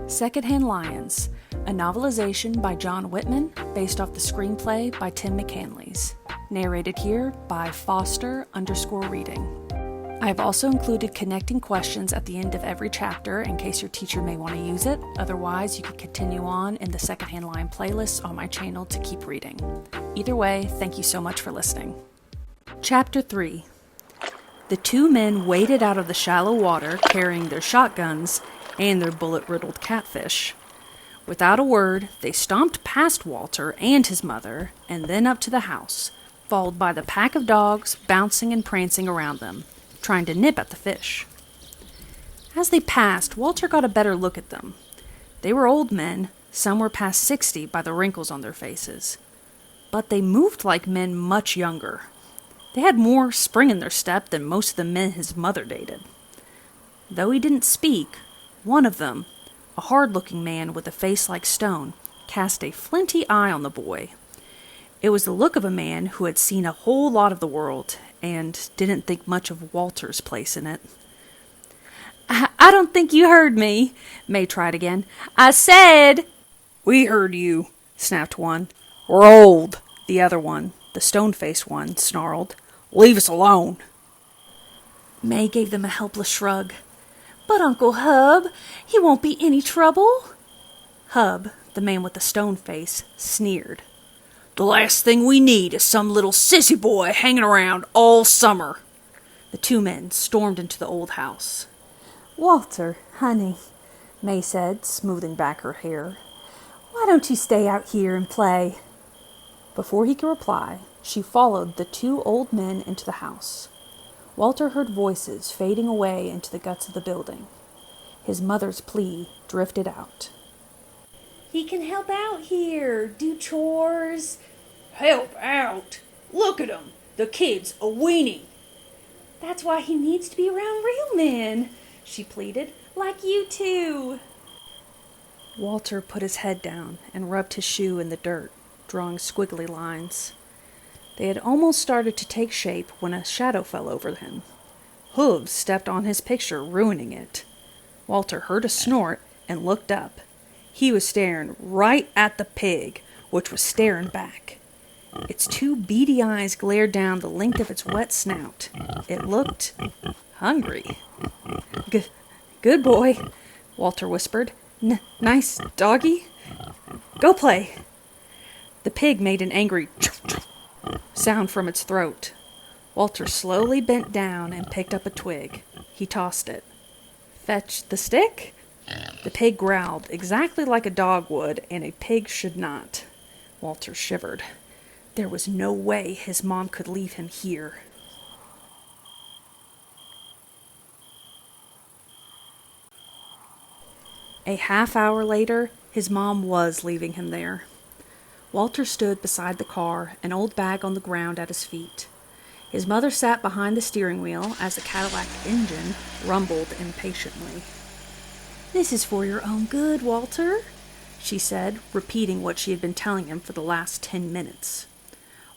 Secondhand Lions, a novelization by John Whitman based off the screenplay by Tim McCanlies. Narrated here by Foster_reading. I have also included connecting questions at the end of every chapter in case your teacher may want to use it. Otherwise, you can continue on in the Secondhand Lion playlist on my channel to keep reading. Either way, thank you so much for listening. Chapter 3. The two men waded out of the shallow water carrying their shotguns and their bullet-riddled catfish. Without a word, they stomped past Walter and his mother, and then up to the house, followed by the pack of dogs bouncing and prancing around them, trying to nip at the fish. As they passed, Walter got a better look at them. They were old men, some were past 60 by the wrinkles on their faces. But they moved like men much younger. They had more spring in their step than most of the men his mother dated. Though he didn't speak, one of them, a hard-looking man with a face like stone, cast a flinty eye on the boy. It was the look of a man who had seen a whole lot of the world and didn't think much of Walter's place in it. I don't think you heard me, May tried again. I said... We heard you, snapped one. We're old, the other one, the stone-faced one, snarled. Leave us alone. May gave them a helpless shrug. But Uncle Hub, he won't be any trouble. Hub, the man with the stone face, sneered. The last thing we need is some little sissy boy hanging around all summer. The two men stormed into the old house. Walter, honey, May said, smoothing back her hair. Why don't you stay out here and play? Before he could reply, she followed the two old men into the house. Walter heard voices fading away into the guts of the building. His mother's plea drifted out. He can help out here, do chores. Help out? Look at him. The kid's a weenie. That's why he needs to be around real men, she pleaded, like you two. Walter put his head down and rubbed his shoe in the dirt, drawing squiggly lines. They had almost started to take shape when a shadow fell over him. Hooves stepped on his picture, ruining it. Walter heard a snort and looked up. He was staring right at the pig, which was staring back. Its two beady eyes glared down the length of its wet snout. It looked hungry. Good boy, Walter whispered. Nice doggy. Go play. The pig made an angry sound from its throat. Walter slowly bent down and picked up a twig. He tossed it. Fetch the stick? The pig growled, exactly like a dog would, and a pig should not. Walter shivered. There was no way his mom could leave him here. A half hour later, his mom was leaving him there. Walter stood beside the car, an old bag on the ground at his feet. His mother sat behind the steering wheel as the Cadillac engine rumbled impatiently. This is for your own good, Walter, she said, repeating what she had been telling him for the last 10 minutes.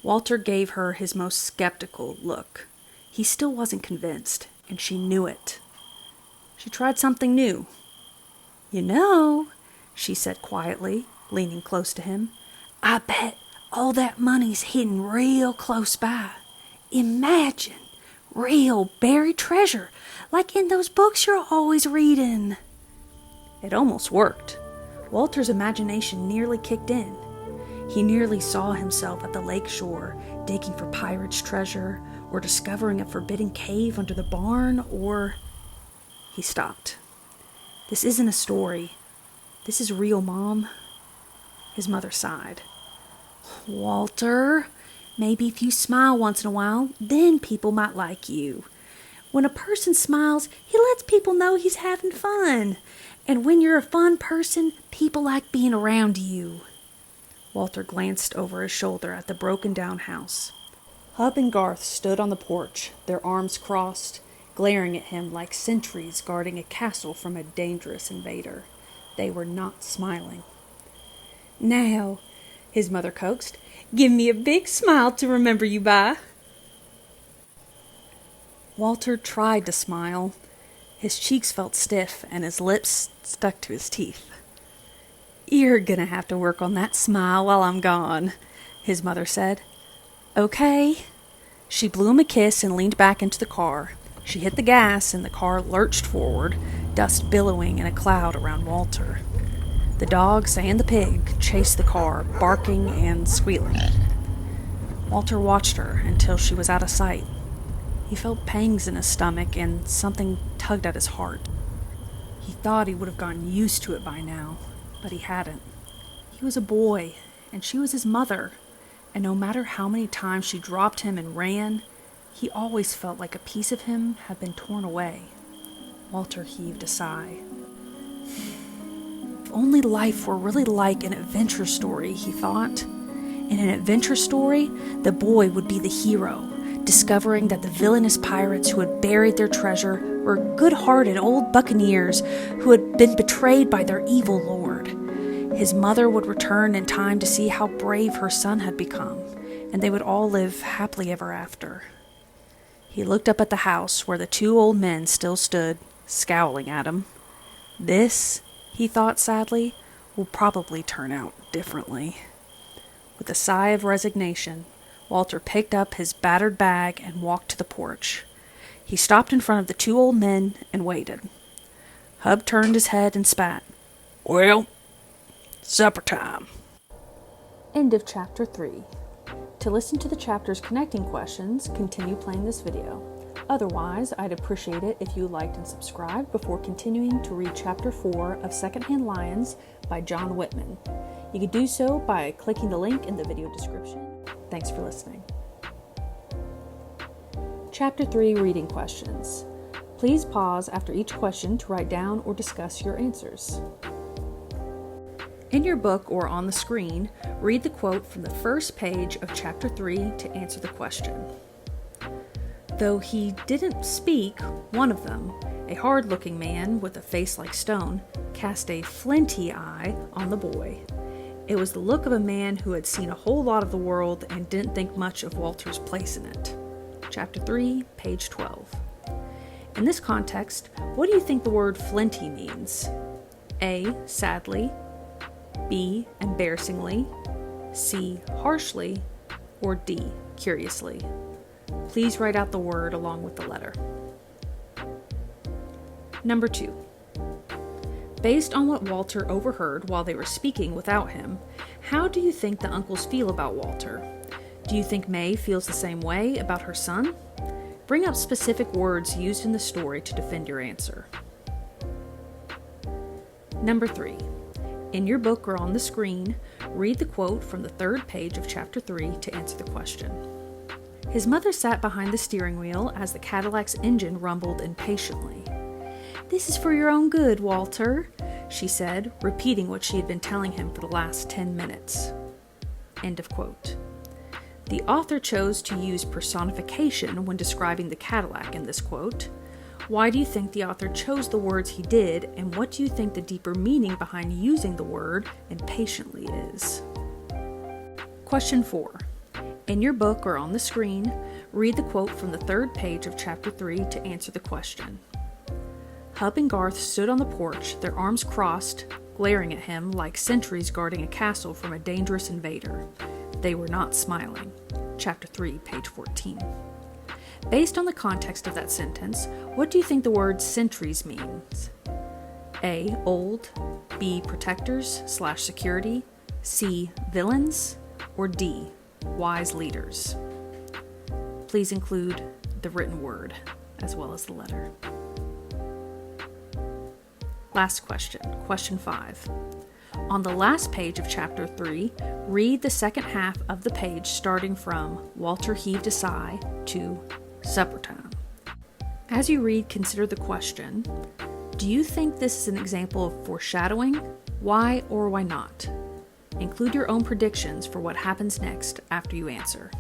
Walter gave her his most skeptical look. He still wasn't convinced, and she knew it. She tried something new. You know, she said quietly, leaning close to him, I bet all that money's hidden real close by. Imagine, real buried treasure, like in those books you're always reading. It almost worked. Walter's imagination nearly kicked in. He nearly saw himself at the lake shore, digging for pirates' treasure, or discovering a forbidden cave under the barn, or... He stopped. This isn't a story. This is real, Mom. His mother sighed. Walter, maybe if you smile once in a while, then people might like you. When a person smiles, he lets people know he's having fun. And when you're a fun person, people like being around you. Walter glanced over his shoulder at the broken-down house. Hub and Garth stood on the porch, their arms crossed, glaring at him like sentries guarding a castle from a dangerous invader. They were not smiling. Now, his mother coaxed, give me a big smile to remember you by. Walter tried to smile. His cheeks felt stiff and his lips stuck to his teeth. "You're gonna have to work on that smile while I'm gone," his mother said. "Okay." She blew him a kiss and leaned back into the car. She hit the gas and the car lurched forward, dust billowing in a cloud around Walter. The dogs and the pig chased the car, barking and squealing. Walter watched her until she was out of sight. He felt pangs in his stomach and something tugged at his heart. He thought he would have gotten used to it by now, but he hadn't. He was a boy, and she was his mother, and no matter how many times she dropped him and ran, he always felt like a piece of him had been torn away. Walter heaved a sigh. If only life were really like an adventure story, he thought. In an adventure story, the boy would be the hero, discovering that the villainous pirates who had buried their treasure were good-hearted old buccaneers who had been betrayed by their evil lord. His mother would return in time to see how brave her son had become, and they would all live happily ever after. He looked up at the house where the two old men still stood, scowling at him. This, he thought sadly, will probably turn out differently. With a sigh of resignation, Walter picked up his battered bag and walked to the porch. He stopped in front of the two old men and waited. Hub turned his head and spat. "Well, supper time." End of Chapter 3. To listen to the chapter's connecting questions, continue playing this video. Otherwise, I'd appreciate it if you liked and subscribed before continuing to read Chapter 4 of Secondhand Lions by John Whitman. You could do so by clicking the link in the video description. Thanks for listening. Chapter 3 Reading Questions. Please pause after each question to write down or discuss your answers. In your book or on the screen, read the quote from the first page of Chapter 3 to answer the question. Though he didn't speak, one of them, a hard-looking man with a face like stone, cast a flinty eye on the boy. It was the look of a man who had seen a whole lot of the world and didn't think much of Walter's place in it. Chapter 3, page 12. In this context, what do you think the word flinty means? A. Sadly. B. Embarrassingly. C. Harshly. Or D. Curiously. Please write out the word along with the letter. Number 2. Based on what Walter overheard while they were speaking without him, how do you think the uncles feel about Walter? Do you think May feels the same way about her son? Bring up specific words used in the story to defend your answer. Number 3. In your book or on the screen, read the quote from the third page of Chapter 3 to answer the question. His mother sat behind the steering wheel as the Cadillac's engine rumbled impatiently. "This is for your own good, Walter," she said, repeating what she had been telling him for the last 10 minutes. End of quote. The author chose to use personification when describing the Cadillac in this quote. Why do you think the author chose the words he did, and what do you think the deeper meaning behind using the word impatiently is? Question 4. In your book or on the screen, read the quote from the third page of Chapter 3 to answer the question. Hub and Garth stood on the porch, their arms crossed, glaring at him like sentries guarding a castle from a dangerous invader. They were not smiling. Chapter 3, page 14. Based on the context of that sentence, what do you think the word sentries means? A. Old. B. Protectors/security. C. Villains. Or D. Wise leaders. Please include the written word as well as the letter. Last question, question 5. On the last page of Chapter 3, read the second half of the page starting from Walter heaved a sigh to supper time. As you read, consider the question. Do you think this is an example of foreshadowing? Why or why not? Include your own predictions for what happens next after you answer.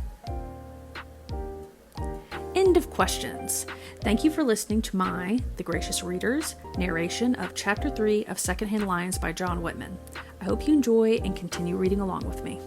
End of questions. Thank you for listening to my, the gracious reader's, narration of Chapter 3 of Secondhand Lions by John Whitman. I hope you enjoy and continue reading along with me.